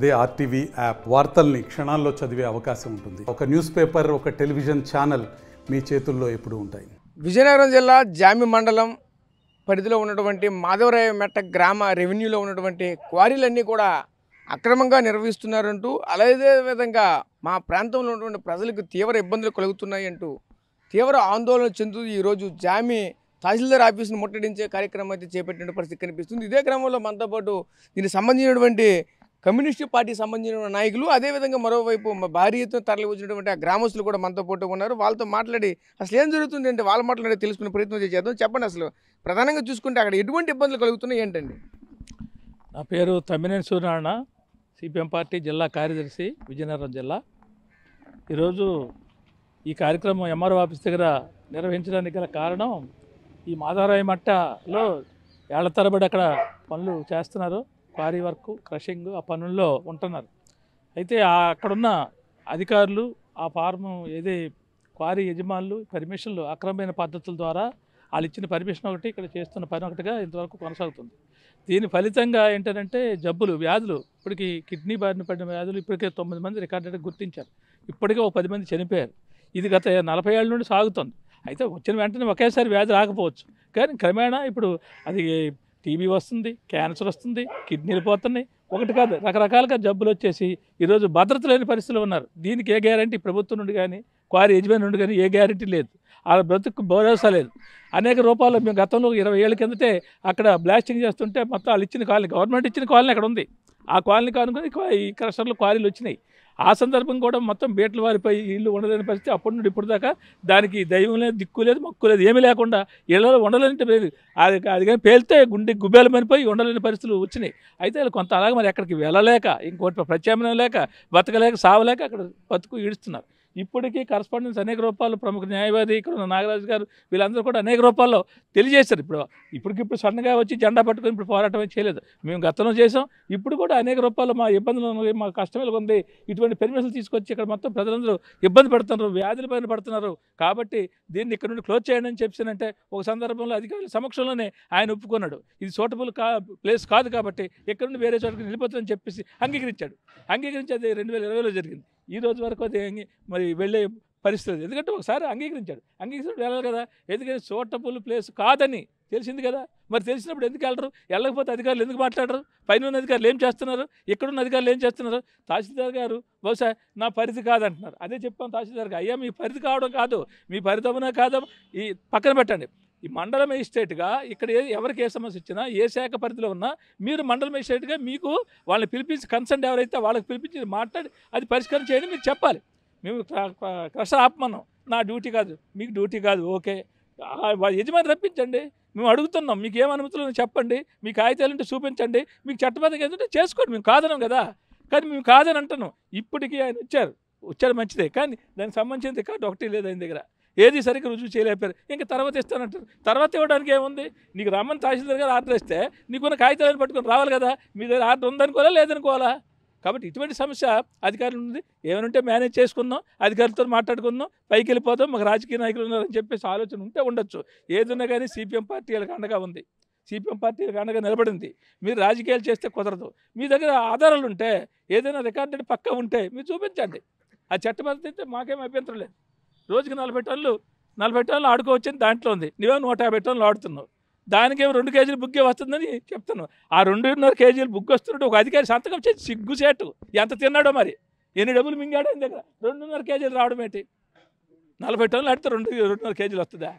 అదే RTV app వార్తల్ని క్షణాల్లో చదివే అవకాశం ఉంటుంది. ఒక న్యూస్ పేపర్, ఒక టెలివిజన్ ఛానల్ మీ చేతుల్లో ఎప్పుడూ ఉంటాయి. విజయనగరం జిల్లా జామి మండలం పరిధిలో ఉన్నటువంటి మాధవరాయమెట్ట గ్రామ రెవెన్యూలో ఉన్నటువంటి క్వారీలన్నీ కూడా అక్రమంగా నిర్వహిస్తున్నారంటూ, అదే విధంగా మా ప్రాంతంలో ఉన్నటువంటి ప్రజలకు తీవ్ర ఇబ్బందులు కలుగుతున్నాయి అంటూ తీవ్ర ఆందోళన చెందుతూ ఈరోజు జామి తహసీల్దార్ ఆఫీసును ముట్టడించే కార్యక్రమం అయితే చేపట్టిన పరిస్థితి కనిపిస్తుంది. ఇదే క్రమంలో మనతో పాటు దీనికి సంబంధించినటువంటి కమ్యూనిస్టు పార్టీకి సంబంధించిన నాయకులు, అదేవిధంగా మరోవైపు భారీ ఎత్తున తరలి వచ్చినటువంటి ఆ గ్రామస్తులు కూడా మనతో పాటు ఉన్నారు. వాళ్ళతో మాట్లాడి అసలు ఏం జరుగుతుంది అంటే వాళ్ళ మాట్లాడి తెలుసుకునే ప్రయత్నం చేద్దాం. చెప్పండి, అసలు ప్రధానంగా చూసుకుంటే అక్కడ ఎటువంటి ఇబ్బందులు కలుగుతున్నాయి ఏంటండి? నా పేరు తమ్మినేని సూర్యనారాయణ, సిపిఎం పార్టీ జిల్లా కార్యదర్శి, విజయనగరం జిల్లా. ఈరోజు ఈ కార్యక్రమం ఎంఆర్ఓ ఆఫీస్ దగ్గర నిర్వహించడానికి గల కారణం, ఈ మాధవరాయమట్టలో ఏళ్ల తరబడి అక్కడ పనులు చేస్తున్నారు. క్వారీ వర్క్, క్రషింగ్, ఆ పనుల్లో ఉంటున్నారు. అయితే అక్కడున్న అధికారులు, ఆ ఫార్ము ఏదే క్వారీ యజమానులు పర్మిషన్లు అక్రమమైన పద్ధతుల ద్వారా వాళ్ళు ఇచ్చిన పర్మిషన్ ఒకటి, ఇక్కడ చేస్తున్న పని ఒకటిగా ఇంతవరకు కొనసాగుతుంది. దీని ఫలితంగా ఏంటంటే జబ్బులు, వ్యాధులు, ఇప్పటికీ కిడ్నీ బారిన పడిన వ్యాధులు ఇప్పటికే 9 మంది రికార్డెడ్ గుర్తించారు. ఇప్పటికే 10 మంది చనిపోయారు. ఇది గత 40 ఏళ్ళ నుండి సాగుతుంది. అయితే వచ్చిన వెంటనే ఒకేసారి వ్యాధి రాకపోవచ్చు, కానీ క్రమేణా ఇప్పుడు అది టీబీ వస్తుంది, క్యాన్సర్ వస్తుంది, కిడ్నీలు పోతున్నాయి, ఒకటి కాదు రకరకాలుగా జబ్బులు వచ్చేసి ఈరోజు భద్రత లేని పరిస్థితులు ఉన్నారు. దీనికి ఏ గ్యారంటీ ప్రభుత్వం నుండి కానీ క్వారీ యజమాని నుండి కానీ ఏ గ్యారంటీ లేదు. ఆ బ్రతుకు భరోసా లేదు. అనేక రూపాయలు మేము గతంలో 20 ఏళ్ళ కిందటే అక్కడ బ్లాస్టింగ్ చేస్తుంటే మొత్తం వాళ్ళు ఇచ్చిన కాలనీ, గవర్నమెంట్ ఇచ్చిన కాలనీ అక్కడ ఉంది. ఆ కాలనీ కానుకొని ఈ క్రషర్లు క్వారీలు వచ్చినాయి. ఆ సందర్భం కూడా మొత్తం బీటలు వారిపోయి ఇల్లు ఉండలేని పరిస్థితి. అప్పటి నుండి ఇప్పుడు దాకా దానికి దైవం లేదు, దిక్కు లేదు, మొక్కు లేదు, ఏమీ లేకుండా ఇళ్లలో ఉండలేని లేదు. అది కానీ పేలితే గుండె గుబ్బేలు మనిపోయి ఉండలేని పరిస్థితులు వచ్చినాయి. అయితే కొంత అలాగే మరి ఎక్కడికి వెళ్ళలేక, ఇంకోటి ప్రత్యామ్నాయం లేక, బతకలేక, సావలేక అక్కడ బతుకు ఈడుస్తున్నారు. ఇప్పటికీ కరస్పాండెన్స్ అనేక రూపాయలు ప్రముఖ న్యాయవాది ఇక్కడ ఉన్న నాగరాజు గారు వీళ్ళందరూ కూడా అనేక రూపాల్లో తెలియజేశారు. ఇప్పటికిప్పుడు సన్నగా వచ్చి జెండా పట్టుకొని ఇప్పుడు పోరాటం చేయలేదు. మేము గతంలో చేసాం. ఇప్పుడు కూడా అనేక రూపాయలు మా ఇబ్బందులు, మా కష్టమేలు ఉంది. ఇటువంటి పెర్మిషన్లు తీసుకొచ్చి ఇక్కడ మొత్తం ప్రజలందరూ ఇబ్బంది పడుతున్నారు, వ్యాధుల పైన పడుతున్నారు. కాబట్టి దీన్ని ఇక్కడ నుండి క్లోజ్ చేయండి అని చెప్పానంటే ఒక సందర్భంలో అధికారుల సమక్షంలోనే ఆయన ఒప్పుకున్నాడు. ఇది సూటబుల్ ప్లేస్ కాదు కాబట్టి ఇక్కడ నుండి వేరే చోటకి వెళ్ళిపోతుందని చెప్పేసి అంగీకరించాడు. అది 2020లో జరిగింది. ఈ రోజు వరకు అది మరి వెళ్ళే పరిస్థితి. ఎందుకంటే ఒకసారి అంగీకరించాడు వెళ్ళాలి కదా. ఎందుకంటే సూటబుల్ ప్లేస్ కాదని తెలిసింది కదా. మరి తెలిసినప్పుడు ఎందుకు వెళ్ళరు? వెళ్ళకపోతే అధికారులు ఎందుకు మాట్లాడరు? పైన ఉన్న అధికారులు ఏం చేస్తున్నారు? ఇక్కడున్న అధికారులు ఏం చేస్తున్నారు? తహసీల్దార్ గారు బహుశా నా పరిధి కాదంటున్నారు. అదే చెప్పాం తహసీల్దార్ గారు, అయ్యా మీ పరిధి కావడం కాదు, మీ పరిధమనే కాదు, ఈ పక్కన పెట్టండి. ఈ మండల మేజిస్ట్రేట్గా ఇక్కడ ఎవరికి ఏ సమస్య ఇచ్చినా, ఏ శాఖ పరిధిలో ఉన్నా మీరు మండల మేజిస్ట్రేట్గా మీకు వాళ్ళని పిలిపించి, కన్సర్న్ ఎవరైతే వాళ్ళకి పిలిపించి మాట్లాడి అది పరిష్కారం చేయండి మీరు చెప్పాలి. మేము క్రషర్ ఆపమన్నాం, నా డ్యూటీ కాదు, మీకు డ్యూటీ కాదు, ఓకే యజమాని రప్పించండి, మేము అడుగుతున్నాం, మీకు ఏం అనుమతులు చెప్పండి, మీ కాగితాలు ఉంటే చూపించండి, మీకు చట్టబద్ధంగా ఏంటంటే చేసుకోండి, మేము కాదనం కదా. కానీ మేము కాదని అంటున్నాం. ఇప్పటికీ ఆయన వచ్చారు మంచిదే, కానీ దానికి సంబంధించిన రికార్డు ఒకటి లేదు ఆయన దగ్గర. ఏది సరిగ్గా రుజువు చేయలేపారు. ఇంకా తర్వాత ఇస్తానంటారు. తర్వాత ఇవ్వడానికి ఏముంది? నీకు రమ్మని తహసీల్దార్ గారు ఆర్డర్ ఇస్తే నీకున్న కాగితాలను పట్టుకొని రావాలి కదా. మీ దగ్గర ఆర్డర్ ఉందనుకోవాలా లేదనుకోవాలా? కాబట్టి ఇటువంటి సమస్య అధికారులు ఉంది. ఏమైనా మేనేజ్ చేసుకుందాం, అధికారులతో మాట్లాడుకుందాం, పైకి వెళ్ళిపోతాం, మాకు రాజకీయ నాయకులు ఉన్నారని చెప్పేసి ఆలోచన ఉంటే ఉండొచ్చు. ఏదున్నా కానీ సిపిఎం పార్టీలకు అండగా ఉంది, సిపిఎం పార్టీలకు అండగా నిలబడింది. మీరు రాజకీయాలు చేస్తే కుదరదు. మీ దగ్గర ఆధారాలు ఉంటే, ఏదైనా రికార్డెడ్ పక్క ఉంటే మీరు చూపించండి. ఆ చట్టబద్ధత అయితే మాకేం అభ్యంతరం లేదు. రోజుకి 40 టన్నులు ఆడుకోవచ్చని దాంట్లో ఉంది. నువ్వేమో 150 టన్నులు ఆడుతున్నావు. దానికేమో 2 కేజీలు బుగ్గే వస్తుందని చెప్తున్నావు. ఆ 2.5 కేజీలు బుగ్గు వస్తున్నట్టు ఒక అధికారి సంతకం చేసి సిగ్గుసేటు ఎంత తిన్నాడో మరి, ఎన్ని డబ్బులు మింగాడో ఆయన దగ్గర. 2.5 కేజీలు రావడం ఏంటి? 40 టన్నులు ఆడితే 2.5 కేజీలు వస్తుందా?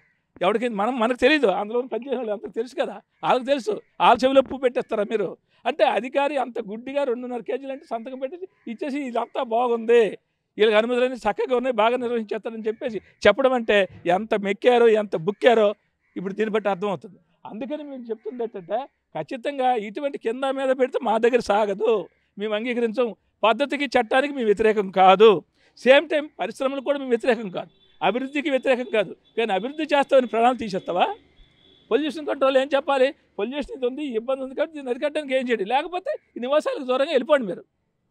ఎవరికి మనకు తెలియదు. అందులో పనిచేసిన వాళ్ళు అంత తెలుసు కదా, వాళ్ళకి తెలుసు. వాళ్ళ చెవిలో పువ్వు పెట్టేస్తారా మీరు? అంటే అధికారి అంత గుడ్డిగా 2.5 కేజీలు అంటే సంతకం పెట్టేసి ఇచ్చేసి ఇదంతా బాగుంది, వీళ్ళకి అనుమతులన్నీ చక్కగా ఉన్నాయి, బాగా నిర్వహించేస్తారని చెప్పేసి చెప్పడం అంటే ఎంత మెక్కారో, ఎంత బుక్కారో ఇప్పుడు దీన్ని బట్టి అర్థమవుతుంది. అందుకని మేము చెప్తుంది ఏంటంటే, ఖచ్చితంగా ఇటువంటి కింద మీద పెడితే మా దగ్గర సాగదు, మేము అంగీకరించం. పద్ధతికి, చట్టానికి మేము వ్యతిరేకం కాదు. సేమ్ టైం పరిశ్రమలు కూడా మేము వ్యతిరేకం కాదు, అభివృద్ధికి వ్యతిరేకం కాదు. కానీ అభివృద్ధి చేస్తామని ప్రణాళిక తీసేస్తావా? పొల్యూషన్ కంట్రోల్ ఏం చెప్పాలి? పొల్యూషన్ ఇది ఉంది, ఇబ్బంది ఉంది కాబట్టి దీన్ని అరికట్టడానికి ఏం చేయండి, లేకపోతే ఈ నివాసాలకు దూరంగా వెళ్ళిపోండి. మీరు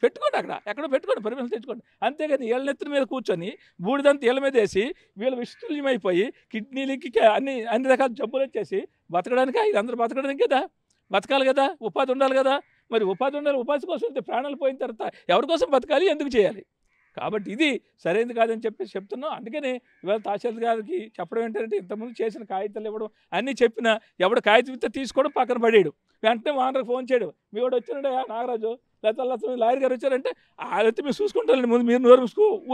పెట్టుకోండి, ఎక్కడో పెట్టుకోండి, పర్మిషన్ తెచ్చుకోండి. అంతేగాని వీళ్ళ నెత్తిన మీద కూర్చొని బూడిదంతా వీళ్ళ మీద వేసి వీళ్ళు విస్తృతమైపోయి కిడ్నీలకి అన్ని రకాల జబ్బులు వచ్చేసి బతకడానికి, అందరూ బతకడానికి కదా, బతకాలి కదా, ఉపాధి ఉండాలి కదా. మరి ఉపాధి ఉండాలి, ఉపాధి కోసం అయితే ప్రాణాలు పోయిన తర్వాత ఎవరి కోసం బతకాలి, ఎందుకు చేయాలి? కాబట్టి ఇది సరైనది కాదని చెప్పేసి చెప్తున్నాం. అందుకని ఇవాళ తహసీల్దార్ గారికి చెప్పడం ఏంటంటే, ఇంతకుముందు చేసిన కాగితాలు ఇవ్వడం అన్నీ చెప్పినా ఎవడు కాగితం ఇస్తే తీసుకోవడం, పక్కన పడేయడు. వెంటనే ఓనర్కి ఫోన్ చేయడం, మీ వాడు వచ్చినాడు నాగరాజు లేకపోతే లాయర్ గారు వచ్చారంటే అయితే మీరు చూసుకుంటారండి, ముందు మీరు నోరు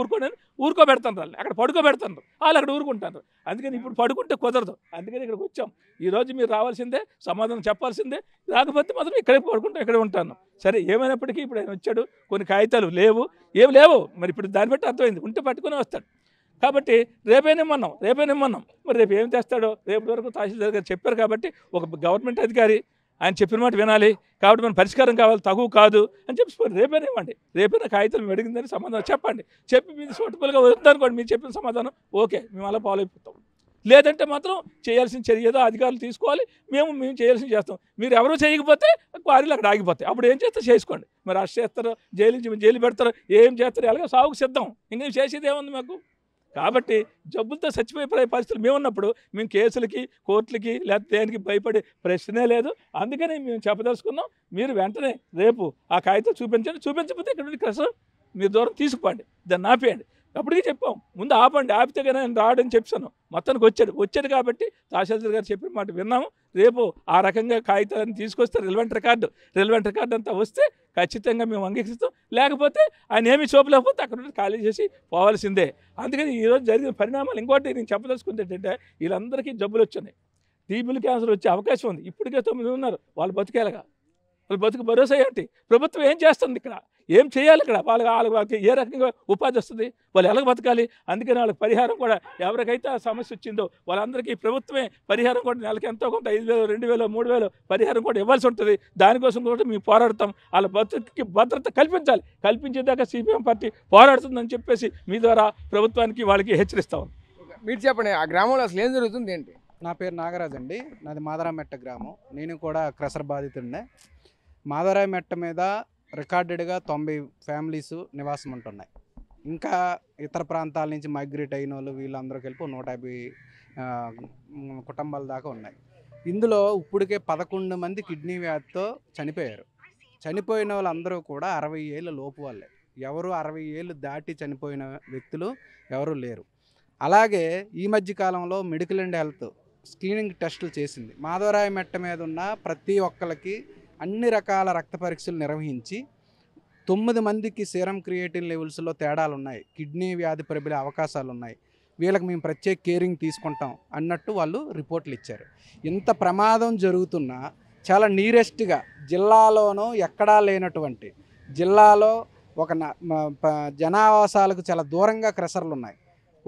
ఊరుకోండి అని ఊరుకోబెడతాను, వాళ్ళు అక్కడ పడుకోబెడతారు, వాళ్ళు అక్కడ ఊరుకుంటారు. అందుకని ఇప్పుడు పడుకుంటే కుదరదు, అందుకని ఇక్కడికి వచ్చాం. ఈరోజు మీరు రావాల్సిందే, సమాధానం చెప్పాల్సిందే, రాకపోతే మాత్రం ఇక్కడే పడుకుంటాం, ఇక్కడే ఉంటాను. సరే ఏమైనప్పటికీ ఇప్పుడు ఆయన వచ్చాడు, కొన్ని కాగితాలు లేవు, ఏమి లేవు, మరి ఇప్పుడు దాన్ని బట్టి అర్థమైంది, ఉంటే పట్టుకుని వస్తాడు. కాబట్టి రేపేనిమ్మన్నాం మరి రేపు ఏం తెస్తాడో రేపు వరకు తహసీల్దార్ గారు చెప్పారు. కాబట్టి ఒక గవర్నమెంట్ అధికారి ఆయన చెప్పిన మాట వినాలి. కాబట్టి మన పరిష్కారం కావాలి, తగువ కాదు అని చెప్పి రేపేనివ్వండి, రేపైనా కాగితాలు మేము అడిగిందని సమాధానం చెప్పండి. చెప్పి మీరు సూటబుల్గా వద్దనుకోండి, మీరు చెప్పిన సమాధానం ఓకే, మేము అలా ఫాలో అయిపోతాం. లేదంటే మాత్రం చేయాల్సిన చర్య ఏదో అధికారులు తీసుకోవాలి, మేము చేయాల్సింది చేస్తాం. మీరు ఎవరూ చేయకపోతే క్వారీలు అక్కడ ఆగిపోతాయి. అప్పుడు ఏం చేస్తారు చేసుకోండి. మరి అరెస్ట్ చేస్తారో, జైలు పెడతారో, ఏం చేస్తారో, ఎలాగో సాగుకు సిద్ధం, ఇంకేం చేసేది ఏముంది మాకు. కాబట్టి జబ్బులతో చచ్చిపోయే పరిస్థితులు మేము ఉన్నప్పుడు మేము కేసులకి, కోర్టులకి లేకపోతే దేనికి భయపడే ప్రశ్నే లేదు. అందుకని మేము చెప్పదలుచుకున్నాం, మీరు వెంటనే రేపు ఆ కాగితం చూపించకపోతే ఇక్కడ క్రషర్ మీరు దూరం తీసుకుపోండి, దాన్ని ఆపేయండి. అప్పటికీ చెప్పాం, ముందు ఆపండి, ఆపితే కానీ నేను రావడని చెప్పాను. మొత్తానికి వచ్చాడు కాబట్టి తహసీల్దార్ గారు చెప్పిన మాట విన్నాము. రేపు ఆ రకంగా కాగితాలను తీసుకొస్తే రిలవెంట్ రికార్డు అంతా వస్తే ఖచ్చితంగా మేము అంగీకరిస్తాం. లేకపోతే ఆయన ఏమీ చూపలేకపోతే అక్కడ నుండి ఖాళీ చేసి పోవాల్సిందే. అందుకని ఈరోజు జరిగిన పరిణామాలు ఇంకోటి నేను చెప్పదలుచుకుంది ఏంటంటే, వీళ్ళందరికీ జబ్బులు వచ్చినాయి, టీబీలు, క్యాన్సర్ వచ్చే అవకాశం ఉంది. ఇప్పటికే 9 ఉన్నారు, వాళ్ళు బతికేలాగా, వాళ్ళు బతుకు భరోసా ఏంటి? ప్రభుత్వం ఏం చేస్తుంది ఇక్కడ? ఏం చేయాలి ఇక్కడ? వాళ్ళకి ఏ రకంగా ఉపాధి వస్తుంది? వాళ్ళు ఎలా బతకాలి? అందుకని వాళ్ళకి పరిహారం కూడా ఎవరికైతే ఆ సమస్య వచ్చిందో వాళ్ళందరికీ ప్రభుత్వమే పరిహారం కూడా నెలకి ఎంతో కొంత 5,000, 2,000, 3,000 పరిహారం కూడా ఇవ్వాల్సి ఉంటుంది. దానికోసం కూడా మేము పోరాడతాం. వాళ్ళ బతుకి భద్రత కల్పించేదాకా సిపిఎం పార్టీ పోరాడుతుందని చెప్పేసి మీ ద్వారా ప్రభుత్వానికి వాళ్ళకి హెచ్చరిస్తాం. మీరు చెప్పండి, ఆ గ్రామంలో అసలు ఏం జరుగుతుంది ఏంటి? నా పేరు నాగరాజ్ అండి, నాది మాదరామెట్ట గ్రామం. నేను కూడా క్రషర్ బాధితుడినే. మాదరామెట్ట మీద రికార్డెడ్గా 90 ఫ్యామిలీస్ నివాసం ఉంటున్నాయి. ఇంకా ఇతర ప్రాంతాల నుంచి మైగ్రేట్ అయిన వాళ్ళు వీళ్ళందరూ కలిపి 150 కుటుంబాల దాకా ఉన్నాయి. ఇందులో ఇప్పటికే 11 మంది కిడ్నీ వ్యాధితో చనిపోయారు. చనిపోయిన వాళ్ళందరూ కూడా 60 ఏళ్ళ లోపు వాళ్ళే. ఎవరు 60 ఏళ్ళు దాటి చనిపోయిన వ్యక్తులు ఎవరు లేరు. అలాగే ఈ మధ్య కాలంలో మెడికల్ అండ్ హెల్త్ స్క్రీనింగ్ టెస్టులు చేసింది. మాధవరాయమెట్ట మీద ఉన్న ప్రతి ఒక్కరికి అన్ని రకాల రక్త పరీక్షలు నిర్వహించి 9 మందికి సీరం క్రియేటిన్ లెవెల్స్లో తేడాలు ఉన్నాయి, కిడ్నీ వ్యాధి ప్రబలే అవకాశాలు ఉన్నాయి, వీళ్ళకి మేము ప్రత్యేక కేరింగ్ తీసుకుంటాం అన్నట్టు వాళ్ళు రిపోర్ట్లు ఇచ్చారు. ఇంత ప్రమాదం జరుగుతున్నా చాలా నీరెస్ట్గా జిల్లాలోనూ ఎక్కడా లేనటువంటి జిల్లాలో ఒక జనావాసాలకు చాలా దూరంగా క్రషర్లు ఉన్నాయి.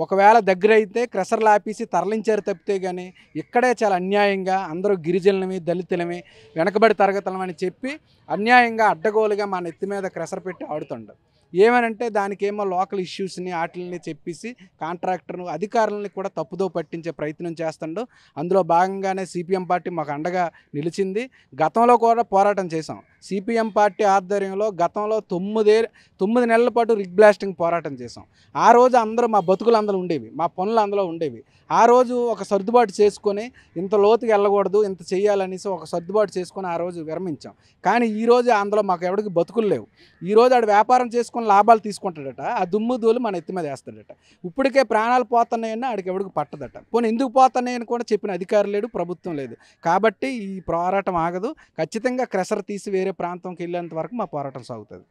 ఒకవేళ దగ్గర అయితే క్రషర్లు ఆపేసి తరలించారు తప్పితే కానీ ఇక్కడే చాలా అన్యాయంగా అందరూ గిరిజనులమి, దళితులమి, వెనకబడి తరగతులమని చెప్పి అన్యాయంగా అడ్డగోలుగా మా నెత్తి మీద క్రషర్ పెట్టి ఆడుతుండవు. ఏమనంటే దానికేమో లోకల్ ఇష్యూస్ని వాటిని చెప్పేసి కాంట్రాక్టర్ను, అధికారులని కూడా తప్పుదో పట్టించే ప్రయత్నం చేస్తుండో. అందులో భాగంగానే సిపిఎం పార్టీ మాకు అండగా నిలిచింది. గతంలో కూడా పోరాటం చేసాం. సిపిఎం పార్టీ ఆధ్వర్యంలో గతంలో 9 నెలల పాటు రిగ్ బ్లాస్టింగ్ పోరాటం చేసాం. ఆ రోజు అందరూ మా బతుకులు అందులో ఉండేవి, మా పనులు అందులో ఉండేవి. ఆ రోజు ఒక సర్దుబాటు చేసుకొని ఇంత లోతుకి వెళ్ళకూడదు, ఇంత చేయాలనేసి ఒక సర్దుబాటు చేసుకొని ఆ రోజు విరమించాం. కానీ ఈరోజు అందులో మాకు ఎవరికి బతుకులు లేవు. ఈరోజు ఆడు వ్యాపారం చేసుకొని లాభాలు తీసుకుంటాడట, ఆ దుమ్ము దూలు మన ఎత్తి మీద వేస్తాడట. ఇప్పటికే ప్రాణాలు పోతున్నాయని ఆడికి ఎవరికి పట్టదట. పోనీ ఎందుకు పోతున్నాయని కూడా చెప్పిన అధికారం లేడు, ప్రభుత్వం లేదు. కాబట్టి ఈ పోరాటం ఆగదు. ఖచ్చితంగా క్రషర్ తీసి వేరే ప్రాంతంకి వెళ్ళేంత వరకు మా పోరాటం సాగుతుంది.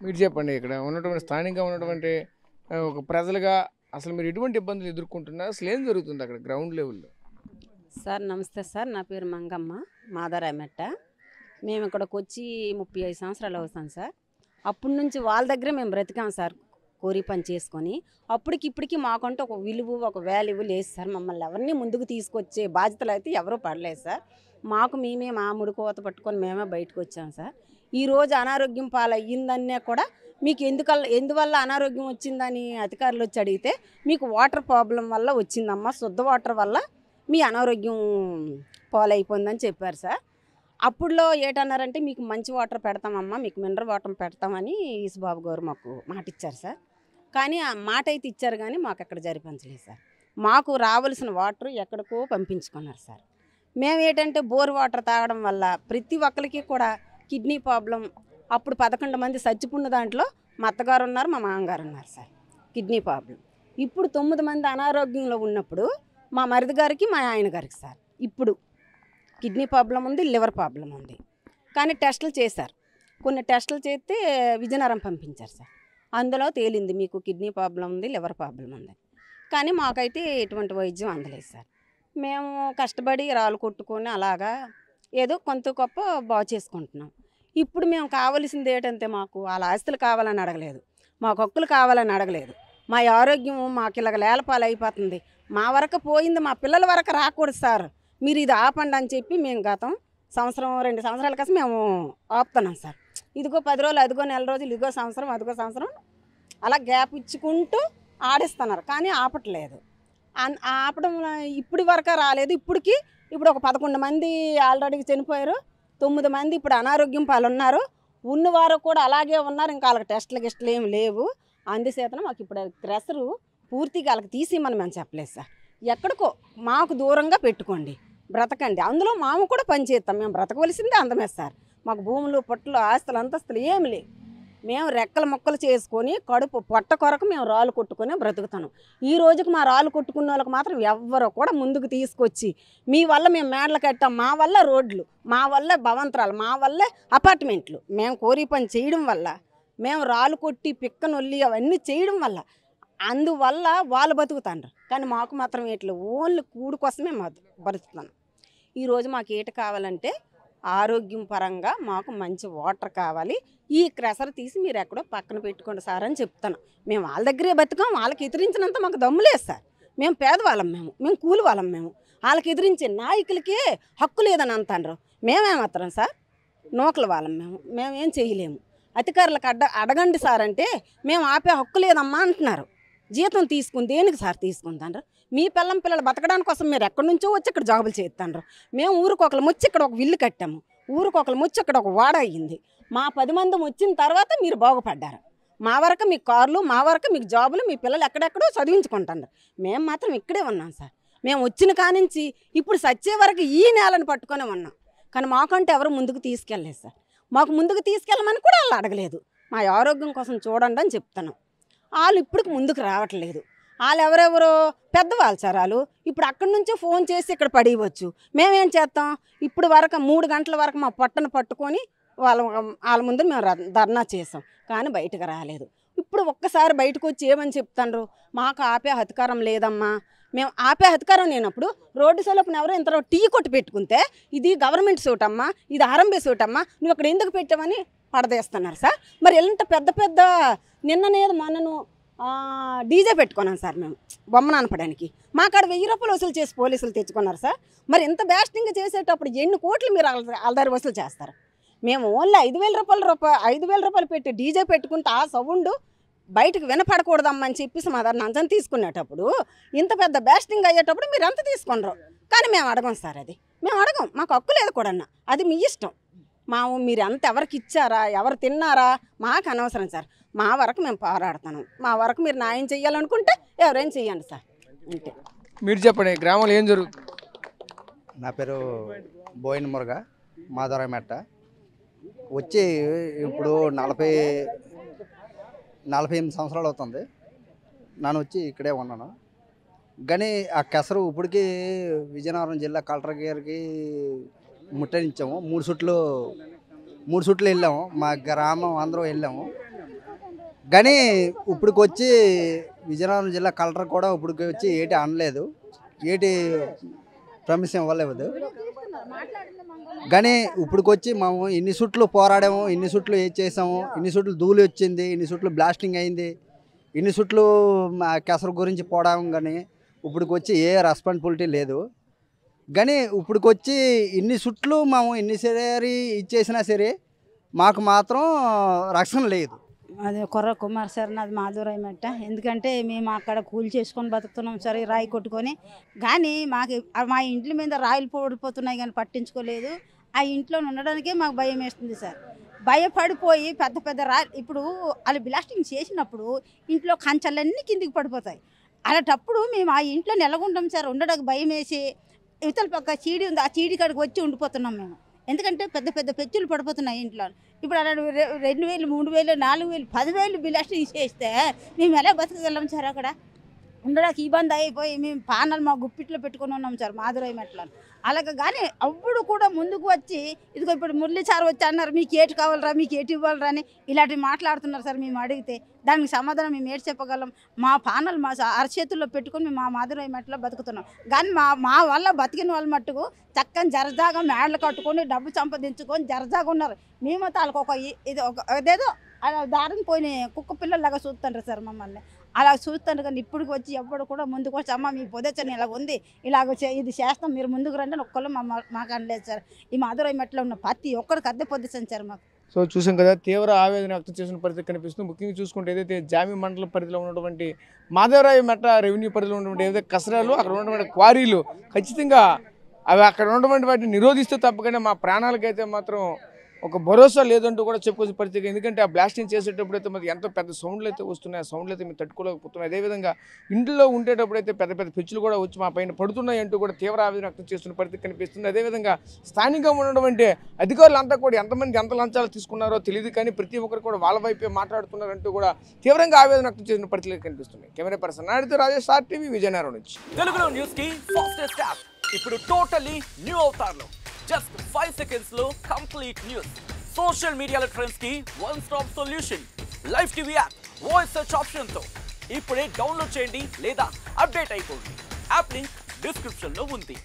మీరు చెప్పండి, ఇక్కడ ఉన్నటువంటి స్థానికంగా ఉన్నటువంటి ఒక ప్రజలుగా అసలు మీరు ఎటువంటి ఇబ్బందులు ఎదుర్కొంటున్నారు? అసలు ఏం జరుగుతుంది అక్కడ గ్రౌండ్ లెవెల్లో? సార్ నమస్తే సార్, నా పేరు మంగమ్మ, మాదరామెట్ట. మేము ఇక్కడికి వచ్చి 35 సంవత్సరాలు అవుతాం సార్. అప్పటి నుంచి వాళ్ళ దగ్గరే మేము బ్రతికాం సార్, కోరి పని చేసుకొని. అప్పటికి ఇప్పటికి మాకంటూ ఒక విలువ, ఒక వాల్యూ లేదు సార్. మమ్మల్ని ఎవరిని ముందుకు తీసుకొచ్చే బాధ్యతలు అయితే ఎవరూ పడలేదు సార్. మాకు మేమే మా ముడుకోత పట్టుకొని మేమే బయటకు వచ్చాం సార్. ఈరోజు అనారోగ్యం పాలయ్యిందనే కూడా మీకు ఎందువల్ల అనారోగ్యం వచ్చిందని అధికారులు వచ్చి అడిగితే మీకు వాటర్ ప్రాబ్లం వల్ల వచ్చిందమ్మా, శుద్ధ వాటర్ వల్ల మీ అనారోగ్యం పాలైపోయిందని చెప్పారు సార్. అప్పుడులో ఏటన్నారంటే మీకు మంచి వాటర్ పెడతామమ్మా, మీకు మినరల్ వాటర్ పెడతామని ఈసుబాబు గారు మాకు మాట ఇచ్చారు సార్. కానీ ఆ మాట అయితే ఇచ్చారు కానీ మాకు అక్కడ జరిపించలేదు సార్. మాకు రావాల్సిన వాటర్ ఎక్కడికో పంపించుకున్నారు సార్. మేము ఏంటంటే బోర్ వాటర్ తాగడం వల్ల ప్రతి ఒక్కరికి కూడా కిడ్నీ ప్రాబ్లం. అప్పుడు 11 మంది చచ్చిపోయిన దాంట్లో మా అత్తగారు ఉన్నారు, మా మామగారు ఉన్నారు సార్ కిడ్నీ ప్రాబ్లం. ఇప్పుడు 9 మంది అనారోగ్యంలో ఉన్నప్పుడు మా మరిది గారికి మా ఆయన గారికి సార్ ఇప్పుడు కిడ్నీ ప్రాబ్లం ఉంది, లివర్ ప్రాబ్లం ఉంది. కానీ టెస్టులు చేశారు. కొన్ని టెస్టులు చేస్తే విజయనగరం పంపించారు సార్. అందులో తేలింది మీకు కిడ్నీ ప్రాబ్లం ఉంది, లివర్ ప్రాబ్లం ఉంది. కానీ మాకైతే ఎటువంటి వైద్యం అందలేదు సార్. మేము కష్టపడి రాళ్ళు కొట్టుకొని అలాగా ఏదో కొంత గొప్ప బాగు చేసుకుంటున్నాం. ఇప్పుడు మేము కావాల్సింది ఏంటంటే మాకు వాళ్ళ ఆస్తులు కావాలని అడగలేదు, మాకు హక్కులు కావాలని అడగలేదు. మా ఆరోగ్యం మాకు ఇలాగ లేలపాలు అయిపోతుంది. మా వరకు పోయింది, మా పిల్లల వరకు రాకూడదు సార్, మీరు ఇది ఆపండి అని చెప్పి మేము గతం సంవత్సరం 2 సంవత్సరాల కోసం మేము ఆపుతున్నాం సార్. ఇదిగో 10 రోజులు, అదిగో నెల రోజులు, ఇదిగో సంవత్సరం, అదిగో సంవత్సరం అలా గ్యాప్ ఇచ్చుకుంటూ ఆడిస్తున్నారు. కానీ ఆపట్లేదు. ఆపడం ఇప్పటి వరకు రాలేదు. ఇప్పుడు ఒక 11 మంది ఆల్రెడీ చనిపోయారు, 9 మంది ఇప్పుడు అనారోగ్యం పాలున్నారు. ఉన్నవారు కూడా అలాగే ఉన్నారు. ఇంకా వాళ్ళకి టెస్టులు ఏమి లేవు. అందుచేతన మాకు ఇప్పుడు ప్రెషరు పూర్తిగా వాళ్ళకి తీసి మనం చెప్పలేదు సార్. ఎక్కడికో మాకు దూరంగా పెట్టుకోండి, బ్రతకండి. అందులో మాము కూడా పనిచేస్తాం. మేము బ్రతకవలసిందే అందమే సార్. మాకు భూములు, పొట్టలు, ఆస్తులు, అంతస్తులు ఏమి లేవు. మేము రెక్కలు మొక్కలు చేసుకొని కడుపు పొట్ట కొరకు మేము రాళ్ళు కొట్టుకొని బ్రతుకుతాను. ఈ రోజుకి మా రాళ్ళు కొట్టుకున్న వాళ్ళకి మాత్రం ఎవ్వరూ కూడా ముందుకు తీసుకొచ్చి మీ వల్ల మేము మేడలు కట్టాం, మా వల్ల రోడ్లు, మా వల్ల భవంతరాలు, మా వల్ల అపార్ట్మెంట్లు, మేము కోరి పని చేయడం వల్ల, మేము రాళ్ళు కొట్టి పిక్కనొల్లి అవన్నీ చేయడం వల్ల, అందువల్ల వాళ్ళు బతుకుతాండ్రు. కానీ మాకు మాత్రం ఇట్లా ఓన్లీ కూడు కోసమే బతుకుతాను. ఈరోజు మాకు ఏట కావాలంటే ఆరోగ్యం పరంగా మాకు మంచి వాటర్ కావాలి. ఈ క్రెషర్ తీసి మీరు ఎక్కడో పక్కన పెట్టుకోండి సార్ అని చెప్తాను. మేము వాళ్ళ దగ్గరే బతుకాం. వాళ్ళకి ఎదిరించినంత మాకు దమ్ము లేదు సార్. మేము పేదవాళ్ళం, మేము కూలి వాళ్ళం. వాళ్ళకి ఎదిరించే నాయకులకే హక్కు లేదని అంటారు. మేమేమత్తాం సార్, నోకల వాళ్ళం. మేమేం చేయలేము. అధికారులకు అడగండి సార్ అంటే మేము ఆపే హక్కు లేదమ్మా అంటున్నారు. జీతం తీసుకుని దేనికి సార్ తీసుకుంటారు? మీ పిల్లలు బతకడానికి కోసం మీరు ఎక్కడి నుంచో వచ్చి ఇక్కడ జాబులు చేస్తాండ్రు. మేము ఊరికొకరు వచ్చి ఇక్కడ ఒక ఇల్లు కట్టాము, ఊరికొకరు వచ్చి ఇక్కడ ఒక వాడ అయ్యింది. మా 10 మంది వచ్చిన తర్వాత మీరు బాగుపడ్డారు. మా వరకు మీకు కార్లు, మా వరకు మీకు జాబులు, మీ పిల్లలు ఎక్కడెక్కడో చదివించుకుంటారు. మేము మాత్రం ఇక్కడే ఉన్నాం సార్. మేము వచ్చిన కానించి ఇప్పుడు సచ్చే వరకు ఈ నేలను పట్టుకొని ఉన్నాం. కానీ మాకంటే ఎవరు ముందుకు తీసుకెళ్ళలేదు సార్. మాకు ముందుకు తీసుకెళ్ళమని కూడా వాళ్ళు అడగలేదు. మా ఆరోగ్యం కోసం చూడండి అని చెప్తాను. వాళ్ళు ఇప్పటికి ముందుకు రావట్లేదు. వాళ్ళు ఎవరెవరో పెద్దవాళ్ళు సార్. వాళ్ళు ఇప్పుడు అక్కడి నుంచే ఫోన్ చేసి ఇక్కడ పడివచ్చు. మేమేం చేస్తాం? ఇప్పుడు వరకు 3 గంటల వరకు మా పొట్టను పట్టుకొని వాళ్ళ ముందు మేము ధర్నా చేసాం. కానీ బయటకు రాలేదు. ఇప్పుడు ఒక్కసారి బయటకు వచ్చి ఏమని చెప్తాండ్రు, మాకు ఆపే అధికారం లేదమ్మా. మేము ఆపే అధికారం లేనప్పుడు రోడ్డు సోలపున ఎవరో ఇంత టీ కొట్టి పెట్టుకుంటే ఇది గవర్నమెంట్ సూట్ అమ్మా, ఇది ఆర్ఎంబీ సూట్ అమ్మా, నువ్వు అక్కడ ఎందుకు పెట్టామని పడదేస్తున్నారు సార్. మరి ఎంత పెద్ద నిన్ననేది మనను డీజే పెట్టుకున్నాం సార్. మేము బొమ్మ నానపడానికి మా కాడ 1000 రూపాయలు వసూలు చేసి పోలీసులు తెచ్చుకున్నారు సార్. మరి ఎంత బ్యాస్టింగ్ చేసేటప్పుడు ఎన్ని కోట్లు మీరు అల్దారి వసూలు చేస్తారు? మేము ఓన్లీ 5,000 రూపాయలు పెట్టి డీజే పెట్టుకుంటే ఆ సౌండ్ బయటకు వినపడకూడదమ్మని చెప్పేసి మా దగ్గర నంచం తీసుకునేటప్పుడు ఇంత పెద్ద బ్యాస్టింగ్ అయ్యేటప్పుడు మీరు ఎంత తీసుకున్నారు? కానీ మేము అడగం సార్. అది మేము అడగం. మాకు హక్కు లేదు కూడా. అది మీ ఇష్టం. మీరు ఎంత ఎవరికి ఇచ్చారా, ఎవరు తిన్నారా మాకు అనవసరం సార్. మా వరకు మేము పోరాడుతున్నాం. మా వరకు మీరు న్యాయం చేయాలనుకుంటే ఎవరైనా చెయ్యండి సార్. అంతే. మీరు చెప్పండి, గ్రామంలో ఏం జరుగుతుంది? నా పేరు బోయిన మురుగ, మాధవరాయమెట్ట. వచ్చి ఇప్పుడు 48 సంవత్సరాలు అవుతుంది. నేను వచ్చి ఇక్కడే ఉన్నాను. కానీ ఆ కెసరు ఇప్పటికీ విజయనగరం జిల్లా కలెక్టర్ గారికి ముట్టడించాము. 3 సుట్లు వెళ్ళాము. మా గ్రామం అందరూ వెళ్ళాము. కానీ ఇప్పటికి వచ్చి విజయనగరం జిల్లా కలెక్టర్ కూడా ఇప్పటికి వచ్చి ఏటి అనలేదు, ఏటి ప్రమిషన్ ఇవ్వలేదు. కానీ ఇప్పటికి వచ్చి మేము ఇన్ని సుట్లు పోరాడాము, ఇన్ని సుట్లు ఏది చేసాము, ఇన్ని సుట్లు ధూళి వచ్చింది, ఇన్ని సుట్లు బ్లాస్టింగ్ అయింది, ఇన్ని సుట్లు కెసరు గురించి పోవడం. కానీ ఇప్పటికి వచ్చి ఏ రెస్పాన్సిబిలిటీ లేదు. కానీ ఇప్పటికి వచ్చి ఇన్ని సుట్లు మేము ఇన్నిసారి ఇచ్చేసినా సరే మాకు మాత్రం రక్షణ లేదు. అది కొర్ర కుమార్ సార్, నాది మాధవరాయమెట్ట. ఎందుకంటే మేము అక్కడ కూలి చేసుకొని బతుకుతున్నాం సార్, రాయి కొట్టుకొని. కానీ మా ఇంట్ల మీద రాయిలు పడిపోతున్నాయి కానీ పట్టించుకోలేదు. ఆ ఇంట్లో ఉండడానికే మాకు భయం వేస్తుంది సార్. భయపడిపోయి పెద్ద రాయి ఇప్పుడు వాళ్ళు బ్లాస్టింగ్ చేసినప్పుడు ఇంట్లో కంచెలన్నీ కిందికి పడిపోతాయి. అలాంటప్పుడు మేము ఆ ఇంట్లో నెలకొంటాం సార్. ఉండడానికి భయం వేసి ఇవతల పక్క చీడి ఉంది, ఆ చీడి కాడికి వచ్చి ఉండిపోతున్నాం మేము. ఎందుకంటే పెద్ద పెద్ద పెచ్చులు పడిపోతున్నాయి ఇంట్లో. ఇప్పుడు అలా 2000, 3000, 4000, 10,000 బిల్లు తీసేస్తే మేము ఎలా బతకగలం సార్? అక్కడ ఉండడానికి ఇబ్బంది అయిపోయి మేము పానాలు మా గుప్పిట్లో పెట్టుకుని ఉన్నాం సార్ మాధురై మెట్ల. అలాగే కానీ అప్పుడు కూడా ముందుకు వచ్చి ఇదిగో ఇప్పుడు మురళీ సార్ వచ్చి అన్నారు మీకు ఏటి కావాలరా, మీకు ఏటి ఇవ్వాలరా అని ఇలాంటివి మాట్లాడుతున్నారు సార్. మేము అడిగితే దానికి సమాధానం మేము ఏటి చెప్పగలం? మా పానాలు మా అరచేతుల్లో పెట్టుకొని మేము మా మాధురై మెట్లో బతుకుతున్నాం. కానీ మా వల్ల బతికిన వాళ్ళ మట్టుకు చక్కని జరజాగా మేడలు కట్టుకొని డబ్బు సంపాదించుకొని జరజాగా ఉన్నారు. మేము తాలకు అదేదో అలా దారిని పోయిన కుక్క పిల్లలాగా చూస్తుంటారు సార్ మమ్మల్ని. అలా చూస్తాను కానీ ఇప్పుడు వచ్చి ఎప్పుడు కూడా ముందుకు వచ్చి అమ్మ మీ పొదచని ఇలా ఉంది, ఇలాగ ఇది చేస్తాం మీరు ముందుకు రండి అని ఒక్కళ్ళు మాకు అనలేదు సార్. ఈ మాధురై మెట్లో ఉన్న ప్రతి ఒక్కరికి అద్దె పొద్దుసాను సార్ మాకు. సో చూసాం కదా, తీవ్ర ఆవేదన వ్యక్తం చేసిన పరిస్థితి కనిపిస్తుంది. ముఖ్యంగా చూసుకుంటే ఏదైతే జామి మండలం పరిధిలో ఉన్నటువంటి మాధవరాయ మెట్ట రెవెన్యూ పరిధిలో ఉన్నటువంటి ఏదైతే కసరాలు అక్కడ ఉన్నటువంటి క్వారీలు ఖచ్చితంగా అవి అక్కడ ఉన్నటువంటి వాటిని నిరోధిస్తే తప్పకుండా మా ప్రాణాలకైతే మాత్రం ఒక భరోసా లేదంటూ కూడా చెప్పుకోవాల్సిన పరిస్థితి. ఎందుకంటే ఆ బ్లాస్టింగ్ చేసేటప్పుడు అయితే మరి ఎంతో పెద్ద సౌండ్లు అయితే వస్తున్నాయి. ఆ సౌండ్లు అయితే మేము తట్టుకోలేకపోతున్నాయి. అదేవిధంగా ఇంట్లో ఉండేటప్పుడు అయితే పెద్ద పెద్ద పెచ్చులు కూడా వచ్చి మా పైన పడుతున్నాయి అంటూ కూడా తీవ్ర ఆవేదన వ్యక్తం చేస్తున్న పరిస్థితి కనిపిస్తుంది. అదేవిధంగా స్థానికంగా ఉన్నటువంటి అధికారులంతా కూడా ఎంతమంది ఎంత లంచాలు తీసుకున్నారో తెలియదు, కానీ ప్రతి ఒక్కరు కూడా వాళ్ళ వైపే మాట్లాడుతున్నారంటూ కూడా తీవ్రంగా ఆవేదన వ్యక్తం చేసిన పరిస్థితులు కనిపిస్తున్నాయి. కెమెరా పర్సన్ నాయుడుతో రాజేష్, RTV, విజయనగరం నుంచి. తెలుగులో న్యూస్ కి ఫాస్టెస్ట్ యాప్ ఇప్పుడు టోటల్లీ న్యూ అవతార్లో జస్ట్ 5 seconds లో కంప్లీట్ న్యూస్. సోషల్ మీడియాలో ట్రెండ్స్ కి one stop solution. Live TV app voice search option తో ఇప్పుడే డౌన్లోడ్ చేయండి లేదా అప్డేట్ అయిపోండి. యాప్ లింక్ డిస్క్రిప్షన్ లో ఉంది.